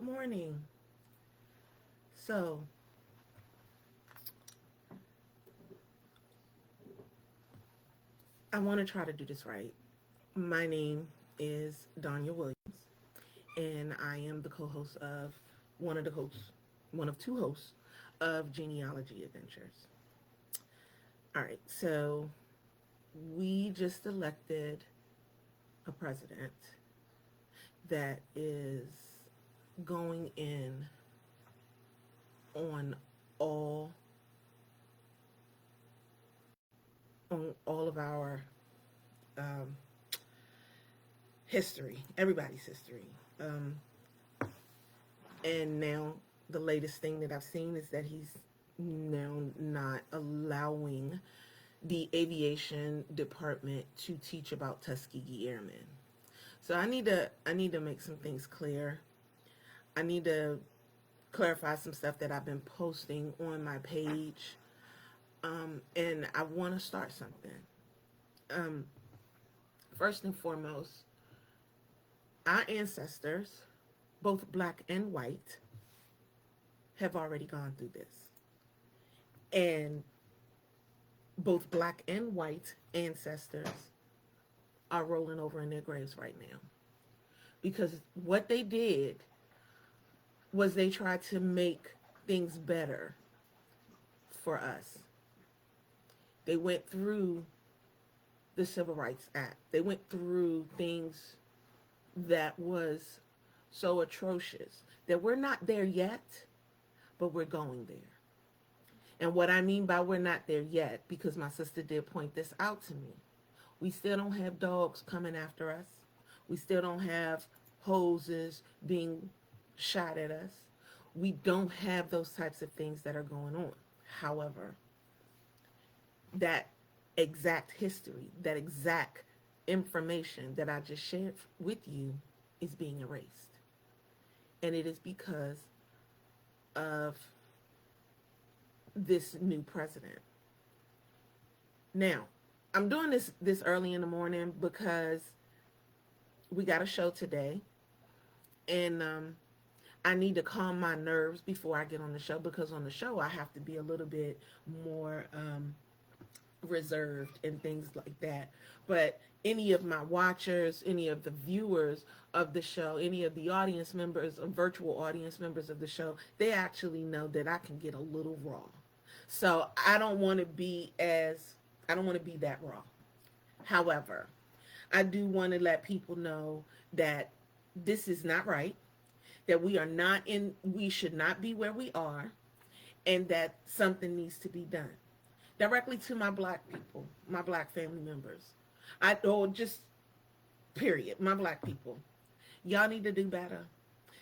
morning. So, I want to try to do this right. My name is Donya Williams, and I am the co-host of one of the hosts, one of two hosts of Genealogy Adventures. All right, so we just elected a president that is going in on all all of our um, history, everybody's history. Um, and now the latest thing that I've seen is that he's now not allowing the aviation department to teach about Tuskegee Airmen. So I need to make some things clear. I need to clarify some stuff that I've been posting on my page. And I want to start something. Um, First and foremost, our ancestors, both black and white, have already gone through this. And both black and white ancestors are rolling over in their graves right now. Because what they did was they tried to make things better for us. They went through the Civil Rights Act. They went through things that was so atrocious that we're not there yet, but we're going there. And what I mean by we're not there yet, because my sister did point this out to me, we still don't have dogs coming after us. We still don't have hoses being shot at us. We don't have those types of things that are going on. However, that exact history, that exact information that I just shared with you is being erased. And it is because of this new president. Now, I'm doing this early in the morning because we got a show today, and I need to calm my nerves before I get on the show, because on the show I have to be a little bit more reserved and things like that. But any of my watchers, any of the viewers of the show, any of the audience members, virtual audience members of the show, they actually know that I can get a little raw. So I don't want to be that raw. However, I do want to let people know that this is not right, that we should not be where we are, and that something needs to be done. Directly to my black people, my black family members. Just period, my black people. Y'all need to do better.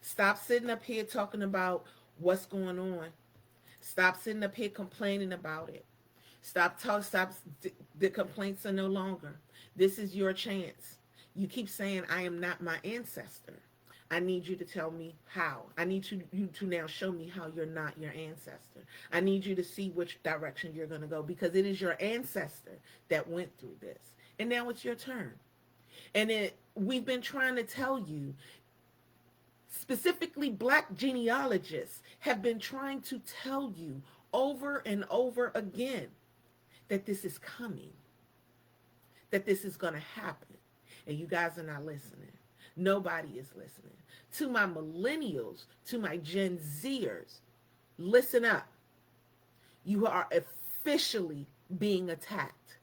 Stop sitting up here talking about what's going on. Stop sitting up here complaining about it. Stop. The complaints are no longer. This is your chance. You keep saying, I am not my ancestor. I need you to tell me how. I need you to now show me how you're not your ancestor. I need you to see which direction you're going to go, because it is your ancestor that went through this. And now it's your turn. And we've been trying to tell you, specifically black genealogists have been trying to tell you over and over again that this is coming, that this is going to happen. And you guys are not listening. Nobody is listening. To my millennials, to my Gen Zers, listen up. You are officially being attacked.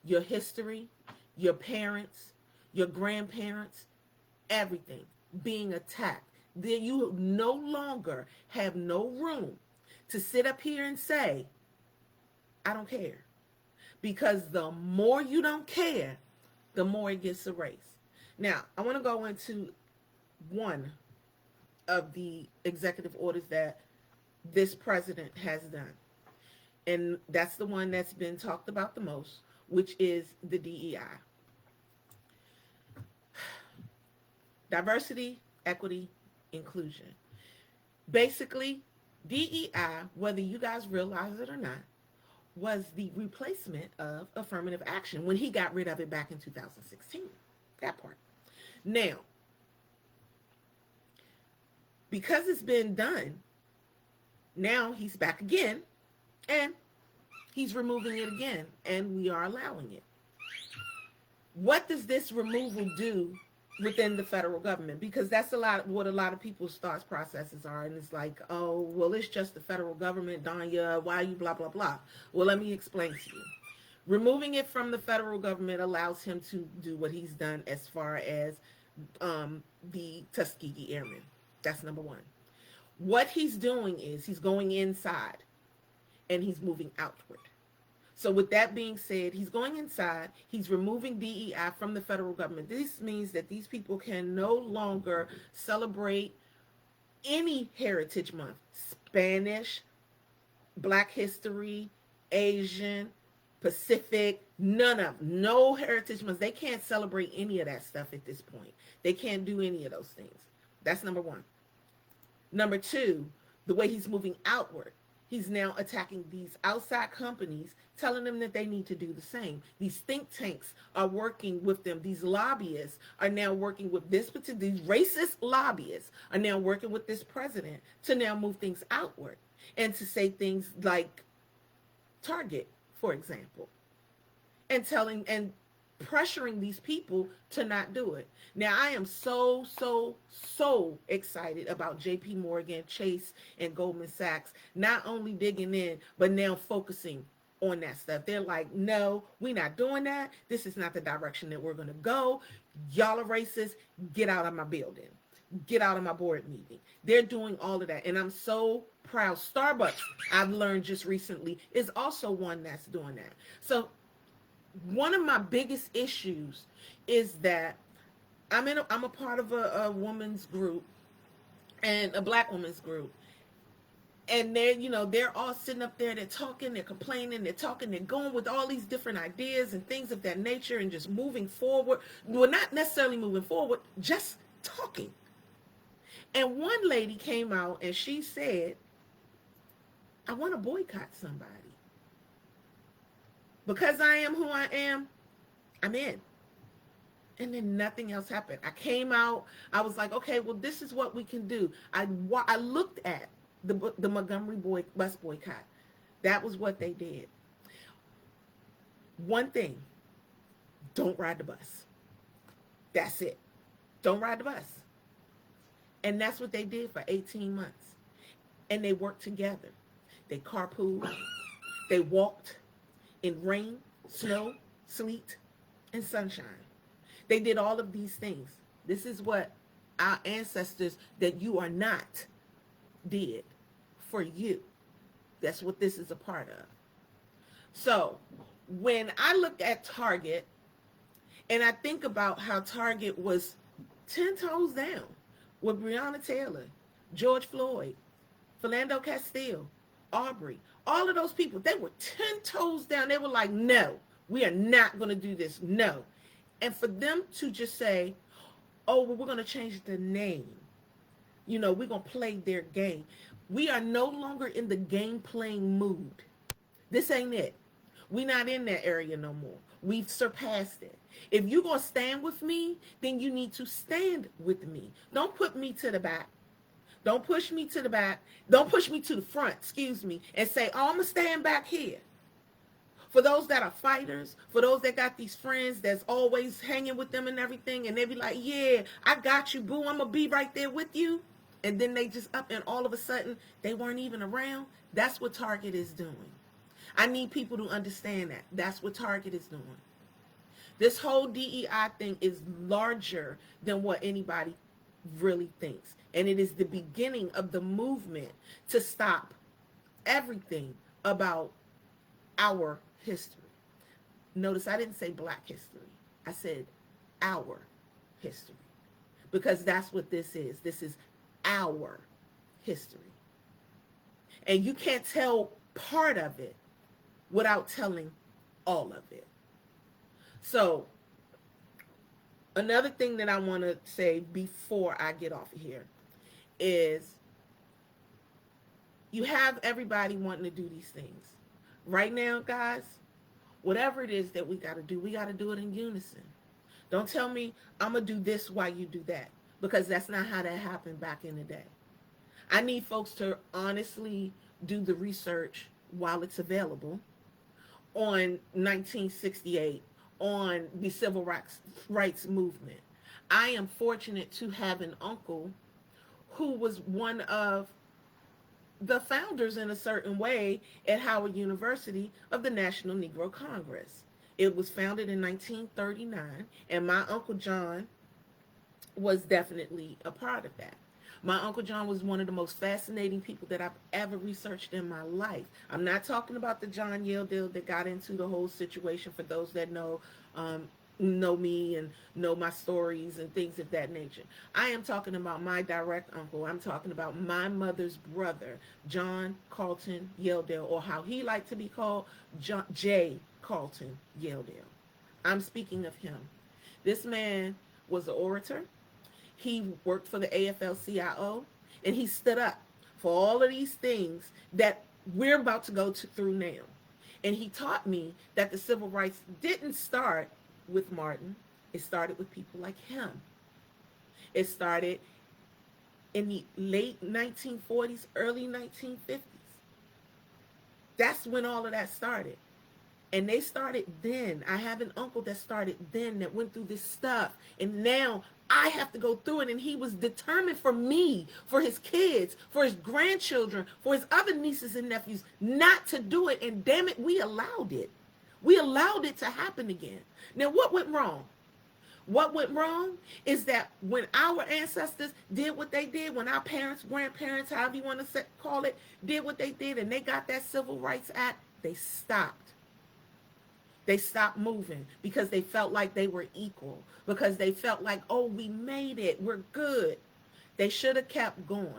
Your history, your parents, your grandparents, everything being attacked. Then you no longer have no room to sit up here and say, I don't care. Because the more you don't care, the more it gets erased. Now, I want to go into one of the executive orders that this president has done. And that's the one that's been talked about the most, which is the DEI. Diversity, equity, inclusion. Basically, DEI, whether you guys realize it or not, was the replacement of affirmative action when he got rid of it back in 2016. That part. Now, Because it's been done, now he's back again and he's removing it again, and we are allowing it. What does this removal do within the federal government? Because that's what a lot of people's thoughts processes are, and it's like, oh, well, it's just the federal government, Donya, why you blah blah blah. Well, let me explain to you. Removing it from the federal government allows him to do what he's done as far as the Tuskegee Airmen. That's number one. What he's doing is he's going inside and he's moving outward. So with that being said, he's going inside, he's removing DEI from the federal government. This means that these people can no longer celebrate any Heritage Month, Spanish, Black History, Asian, Pacific, none of them. No Heritage Months. They can't celebrate any of that stuff at this point. They can't do any of those things. That's number one. Number two, the way he's moving outward. He's now attacking these outside companies, telling them that they need to do the same. These think tanks are working with them. These lobbyists are now working with these racist lobbyists are now working with this president to now move things outward and to say things like Target, for example, and pressuring these people to not do it. Now, I am so excited about JP Morgan, Chase, and Goldman Sachs not only digging in, but now focusing on that stuff. They're like, no, we're not doing that. This is not the direction that we're going to go. Y'all are racist. Get out of my building. Get out of my board meeting. They're doing all of that. And I'm so proud. Starbucks, I've learned just recently, is also one that's doing that. So one of my biggest issues is that I'm a part of a woman's group, and a Black woman's group, and they're all sitting up there, they're talking, they're complaining, they're talking, they're going with all these different ideas and things of that nature, and just moving forward. Well, not necessarily moving forward, just talking. And one lady came out and she said, I want to boycott somebody. Because I am who I am, I'm in. And then nothing else happened. I came out. I was like, okay, well, this is what we can do. I looked at the Montgomery bus boycott. That was what they did. One thing, don't ride the bus. That's it. Don't ride the bus. And that's what they did for 18 months. And they worked together. They carpooled. They walked in rain, snow, sleet, and sunshine. They did all of these things. This is what our ancestors that you are not did for you. That's what this is a part of. So when I look at Target and I think about how Target was 10 toes down with Breonna Taylor, George Floyd, Philando Castile, Aubrey, all of those people, they were 10 toes down. They were like, no, we are not going to do this. No. And for them to just say, oh, well, we're going to change the name. We're going to play their game. We are no longer in the game playing mood. This ain't it. We're not in that area no more. We've surpassed it. If you're going to stand with me, then you need to stand with me. Don't put me to the back. Don't push me to the back. Don't push me to the front, and say, oh, I'm going to stand back here. For those that are fighters, for those that got these friends that's always hanging with them and everything, and they be like, yeah, I got you, boo, I'm going to be right there with you. And then they just up and all of a sudden, they weren't even around. That's what Target is doing. I need people to understand that. That's what Target is doing. This whole DEI thing is larger than what anybody really thinks. And it is the beginning of the movement to stop everything about our history. Notice I didn't say Black history. I said our history. Because that's what this is. This is our history. And you can't tell part of it without telling all of it. So, another thing that I want to say before I get off of here is you have everybody wanting to do these things. Right now, guys, whatever it is that we got to do it in unison. Don't tell me I'm going to do this while you do that, because that's not how that happened back in the day. I need folks to honestly do the research while it's available on 1968, on the civil rights movement. I am fortunate to have an uncle who was one of the founders in a certain way at Howard University of the National Negro Congress. It was founded in 1939, and my Uncle John was definitely a part of that. My Uncle John was one of the most fascinating people that I've ever researched in my life. I'm not talking about the John Yale that got into the whole situation, for those that know me and know my stories and things of that nature. I am talking about my direct uncle. I'm talking about my mother's brother, John Carlton Yeldale, or how he liked to be called, J. Carlton Yeldale. I'm speaking of him. This man was an orator. He worked for the AFL-CIO, and he stood up for all of these things that we're about to go through now. And he taught me that the civil rights didn't start with Martin. It started with people like him. It started in the late 1940s, early 1950s. That's when all of that started. And they started then. I have an uncle that started then, that went through this stuff. And now I have to go through it. And he was determined for me, for his kids, for his grandchildren, for his other nieces and nephews, not to do it. And damn it, we allowed it. We allowed it to happen again. Now, what went wrong? What went wrong is that when our ancestors did what they did, when our parents, grandparents, however you want to call it, did what they did, and they got that Civil Rights Act, they stopped. They stopped moving because they felt like they were equal, because they felt like, oh, we made it, we're good. They should have kept going.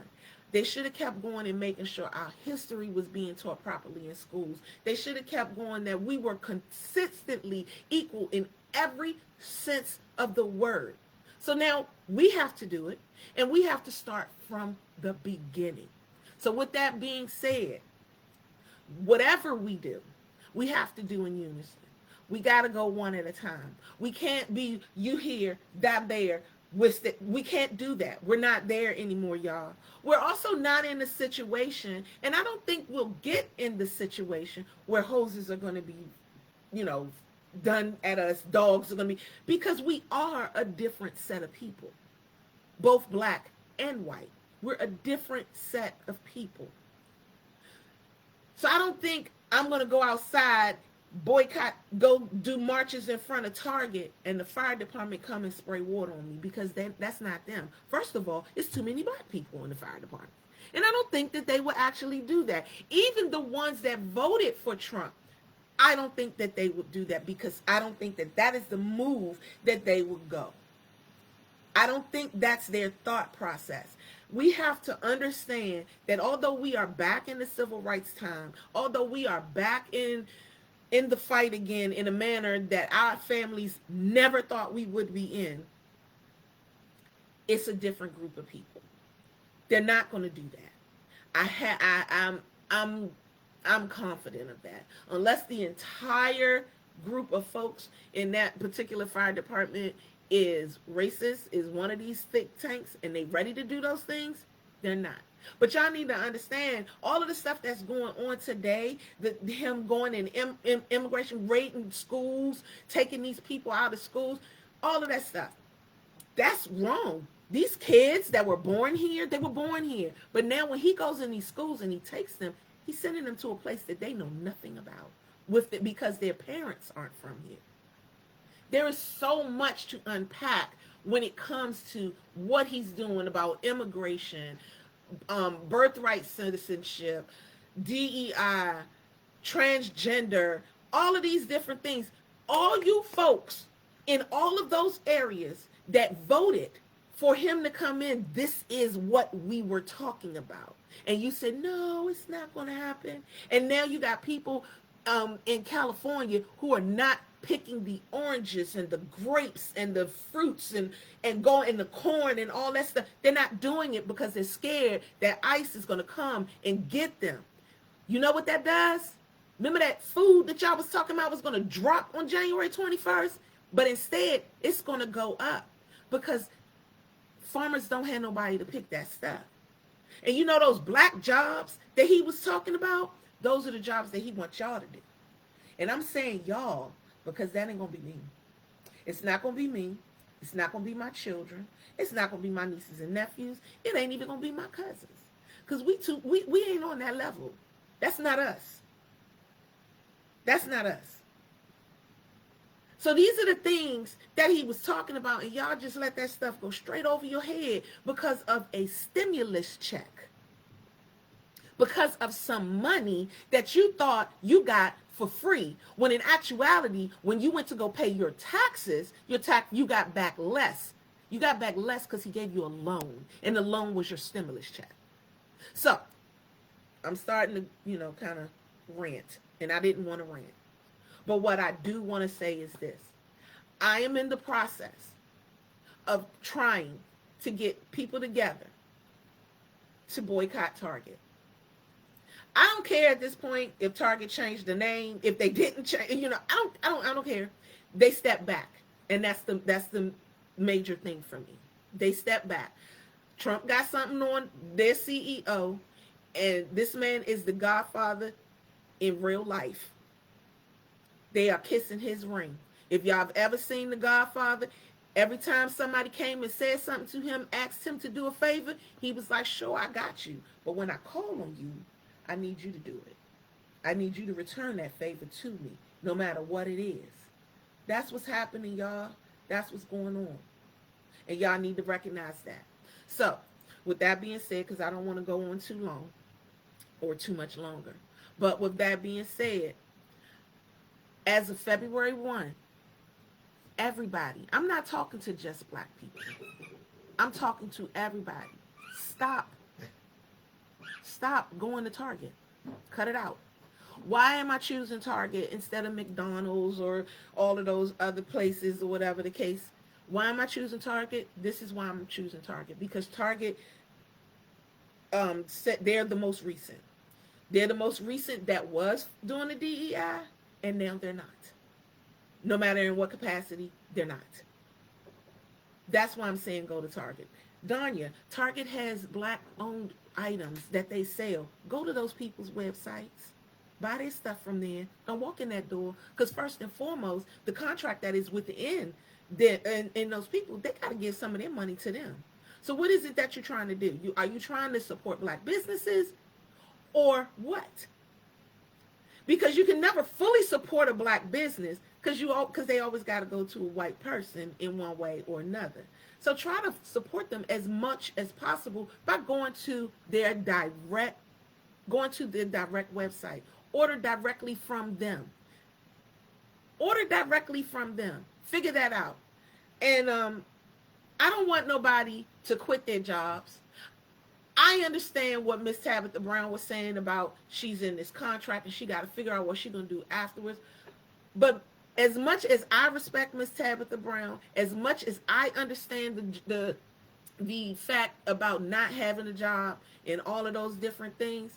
They should have kept going and making sure our history was being taught properly in schools. They should have kept going that we were consistently equal in every sense of the word. So now we have to do it, and we have to start from the beginning. So with that being said, whatever we do, we have to do in unison. We got to go one at a time. We can't be you here, that there. We can't do that. We're not there anymore, y'all. We're also not in a situation, and I don't think we'll get in the situation where hoses are going to be, done at us, dogs are going to be, because we are a different set of people, both black and white. We're a different set of people. So I don't think I'm going to go outside, boycott, go do marches in front of Target, and the fire department come and spray water on me, because that's not them. First of all, it's too many black people in the fire department. And I don't think that they will actually do that. Even the ones that voted for Trump, I don't think that they would do that, because I don't think that that is the move that they would go. I don't think that's their thought process. We have to understand that although we are back in the civil rights time, although we are back in the fight again in a manner that our families never thought we would be in, it's a different group of people. They're not going to do that. I'm confident of that. Unless the entire group of folks in that particular fire department is racist, is one of these think tanks, and they ready to do those things, they're not. But y'all need to understand all of the stuff that's going on today, him going in immigration, raiding schools, taking these people out of schools, all of that stuff. That's wrong. These kids that were born here, they were born here. But now when he goes in these schools and he takes them, he's sending them to a place that they know nothing about because their parents aren't from here. There is so much to unpack when it comes to what he's doing about immigration, birthright citizenship, DEI, transgender, all of these different things. All you folks in all of those areas that voted for him to come in, this is what we were talking about. And you said, no, it's not going to happen. And now you got people in California who are not picking the oranges and the grapes and the fruits and going in the corn and all that stuff. They're not doing it because they're scared that ICE is going to come and get them. You know what that does? Remember that food that y'all was talking about was going to drop on January 21st? But instead, it's going to go up because farmers don't have nobody to pick that stuff. And you know those black jobs that he was talking about? Those are the jobs that he wants y'all to do. And I'm saying y'all because that ain't going to be me. It's not going to be me. It's not going to be my children. It's not going to be my nieces and nephews. It ain't even going to be my cousins. Because we ain't on that level. That's not us. That's not us. So these are the things that he was talking about, and y'all just let that stuff go straight over your head because of a stimulus check. Because of some money that you thought you got for free, when in actuality, when you went to go pay your taxes, you got back less. You got back less because he gave you a loan, and the loan was your stimulus check. So I'm starting to, kind of rant, and I didn't want to rant. But what I do want to say is this. I am in the process of trying to get people together to boycott Target. I don't care at this point if Target changed the name, if they didn't change, I don't care. They stepped back, and that's the major thing for me. They stepped back. Trump got something on their CEO, and this man is the godfather in real life. They are kissing his ring. If y'all have ever seen The Godfather, every time somebody came and said something to him, asked him to do a favor, he was like, sure, I got you. But when I call on you, I need you to do it. I need you to return that favor to me, no matter what it is. That's what's happening, y'all. That's what's going on. And y'all need to recognize that. So, with that being said, because I don't want to go on too long or too much longer. But with that being said, as of February 1, everybody, I'm not talking to just black people. I'm talking to everybody. Stop going to Target. Cut it out. Why am I choosing Target instead of McDonald's or all of those other places or whatever the case? Why am I choosing Target? This is why I'm choosing Target. Because Target, they're the most recent. They're the most recent that was doing the DEI, and now they're not. No matter in what capacity, they're not. That's why I'm saying go to Target. Donya, Target has black-owned items that they sell. Go to those people's websites. Buy their stuff from there. Don't walk in that door. Because first and foremost, the contract that is within and those people, they got to give some of their money to them. So what is it that you're trying to do? Are you trying to support black businesses or what? Because you can never fully support a black business because they always got to go to a white person in one way or another. So try to support them as much as possible by going to their direct website. Order directly from them. Figure that out. And I don't want nobody to quit their jobs. I understand what Miss Tabitha Brown was saying about she's in this contract and she got to figure out what she's going to do afterwards. But as much as I respect Miss Tabitha Brown, as much as I understand the fact about not having a job and all of those different things,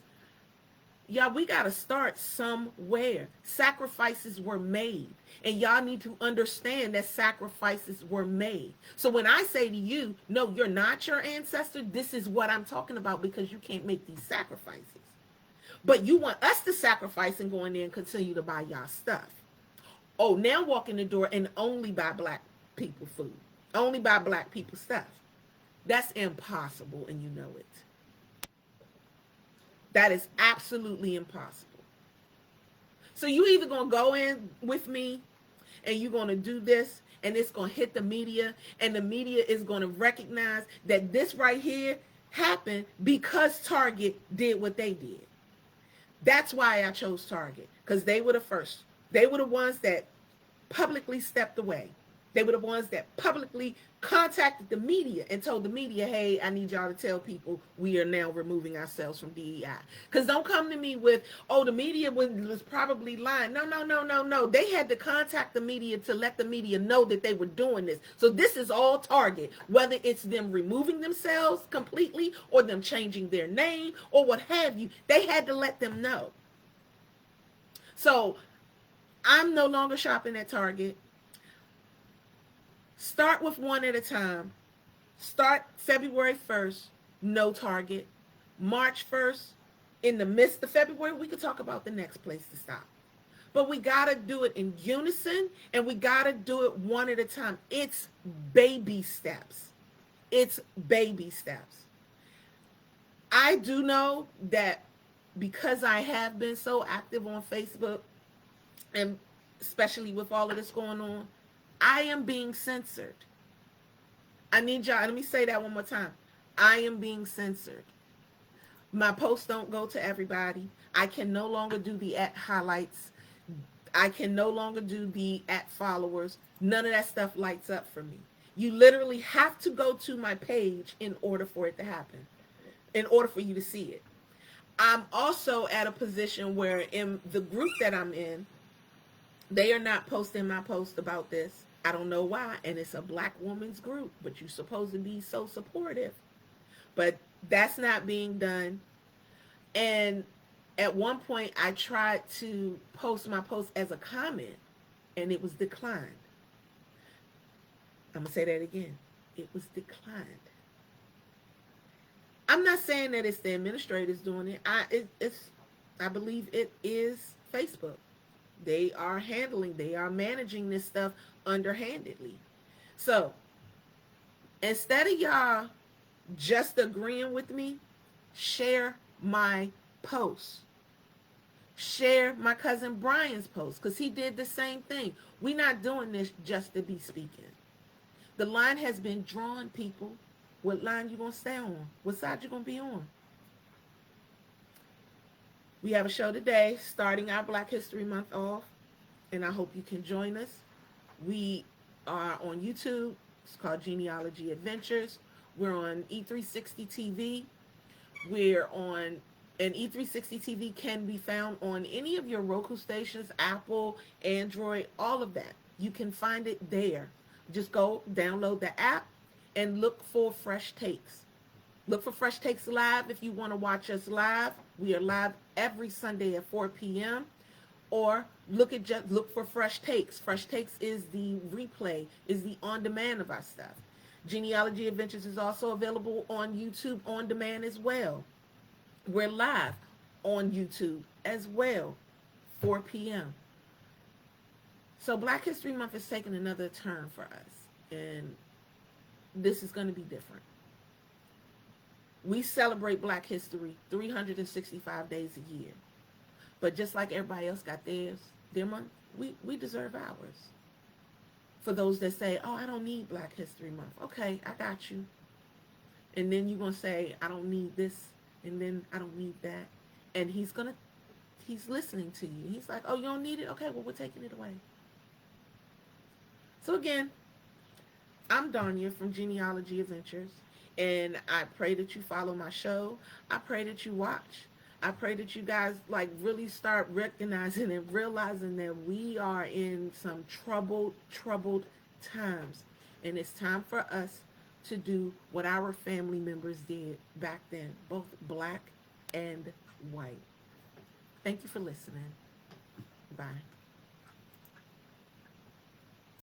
y'all, we got to start somewhere. Sacrifices were made. And y'all need to understand that sacrifices were made. So when I say to you, no, you're not your ancestor, this is what I'm talking about because you can't make these sacrifices. But you want us to sacrifice and go in there and continue to buy y'all stuff. Oh, now walk in the door and only buy black people food. Only buy black people stuff. That's impossible and you know it. That is absolutely impossible. So you either going to go in with me and you're going to do this and it's going to hit the media and the media is going to recognize that this right here happened because Target did what they did. That's why I chose Target, because they were the first. They were the ones that publicly stepped away. They were the ones that publicly contacted the media and told the media, hey, I need y'all to tell people we are now removing ourselves from DEI. Because don't come to me with, oh, the media was probably lying. No. They had to contact the media to let the media know that they were doing this. So this is all Target, whether it's them removing themselves completely or them changing their name or what have you. They had to let them know. So I'm no longer shopping at Target. Start with one at a time. Start February 1st, no Target. March 1st, in the midst of February, we could talk about the next place to stop. But we got to do it in unison, and we got to do it one at a time. It's baby steps. It's baby steps. I do know that because I have been so active on Facebook, and especially with all of this going on, I am being censored. I need y'all, let me say that one more time. I am being censored. My posts don't go to everybody. I can no longer do the @ highlights. I can no longer do the @ followers. None of that stuff lights up for me. You literally have to go to my page in order for it to happen, in order for you to see it. I'm also at a position where in the group that I'm in, they are not posting my post about this. I don't know why, and it's a Black woman's group, but you're supposed to be so supportive. But that's not being done. And at one point, I tried to post my post as a comment, and it was declined. I'm going to say that again. It was declined. I'm not saying that it's the administrators doing it. I believe it is Facebook. They are managing this stuff underhandedly. So instead of y'all just agreeing with me, share my post. Share my cousin Brian's post, because he did the same thing. We're not doing this just to be speaking. The line has been drawn, people. What line you going to stay on? What side you going to be on? We have a show today starting our Black History Month off, and I hope you can join us. We are on YouTube. It's called Genealogy Adventures. We're on E360 TV. We're on, and E360 TV can be found on any of your Roku stations, Apple, Android, all of that. You can find it there. Just go download the app and look for Fresh Takes. Look for Fresh Takes Live if you want to watch us live. We are live every Sunday at 4 p.m. Or look for Fresh Takes. Fresh Takes is the replay, is the on-demand of our stuff. Genealogy Adventures is also available on YouTube on demand as well. We're live on YouTube as well, 4 p.m. So Black History Month is taking another turn for us, and this is going to be different. We celebrate Black history 365 days a year. But just like everybody else got their month, we deserve ours. For those that say, oh, I don't need Black History Month. Okay, I got you. And then you're going to say, I don't need this, and then I don't need that. And he's listening to you. He's like, oh, you don't need it? Okay, well, we're taking it away. So again, I'm Donya from Genealogy Adventures, and I pray that you follow my show. I pray that you watch. I pray that you guys really start recognizing and realizing that we are in some troubled times, and it's time for us to do what our family members did back then, both Black and white. Thank you for listening. Bye.